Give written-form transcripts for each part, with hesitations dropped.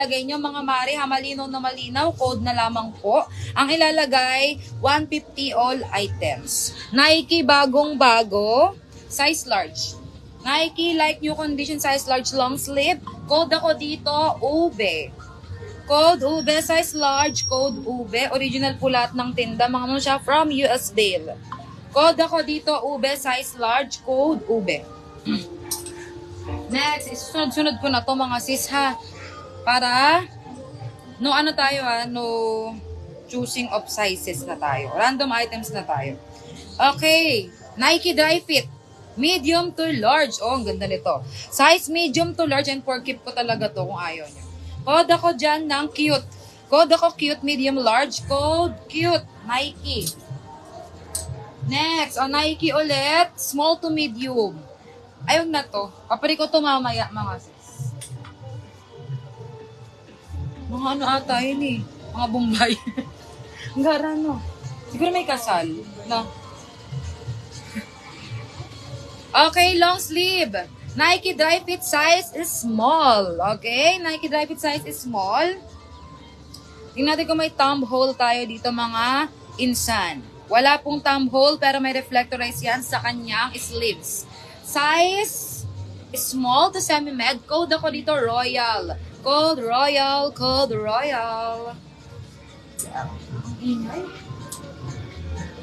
Lagay nyo mga mare ha, malinaw na malinaw, code na lamang po. Ang ilalagay, 150 all items. Nike bagong bago, size large. Nike light new condition size large long sleeve. Code ako dito, UBE. Code UBE, size large, code UBE. Original po lahat ng tinda, mga mo siya from US Dale. Code ako dito, UBE, size large, code UBE. Next, sunod-sunod ko na to mga sis ha. Para, no ano tayo ha, no choosing of sizes na tayo. Random items na tayo. Okay, Nike Dry Fit. Medium to large. Oh, ang ganda nito. Size medium to large and for keep ko talaga to kung ayaw nyo. Code ako dyan ng cute. Code ako cute, medium large. Code cute, Nike. Next, Nike ulit. Small to medium. Ayun na to. Papari ko to mamaya mga sis. Mga ano ata yun eh. Mga Bombay. Ang gara no. Siguro may kasal. No. Okay, long sleeve. Nike Dry Fit size is small. Okay? Nike Dry Fit size is small. Tingnan natin kung may thumb hole tayo dito mga insan. Wala pong thumb hole pero may reflectorize yan sa kanyang sleeves. Size small to semi-med. Code ako dito Royal. Code Royal. Code Royal.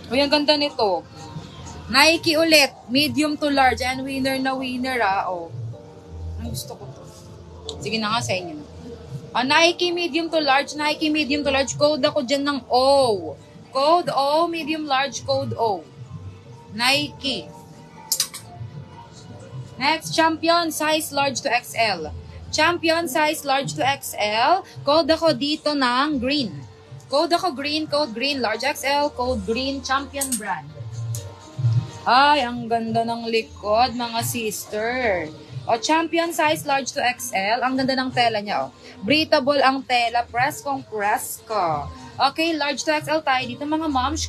Uy, ang ganda nito. Nike ulit. Medium to large. And winner na winner oh. Ang gusto ko to. Sige na nga sa inyo. Nike medium to large. Nike medium to large. Code ako dyan ng O. Code O. Medium large. Code O. Nike. Next, Champion size large to XL. Champion size large to XL. Code ako dito ng green. Code ako green, code green, large XL, code green, Champion brand. Ay, ang ganda ng likod, mga sister. Champion size large to XL. Ang ganda ng tela niya, Breathable ang tela, press kong press ko. Okay, large to XL tayo dito, mga moms.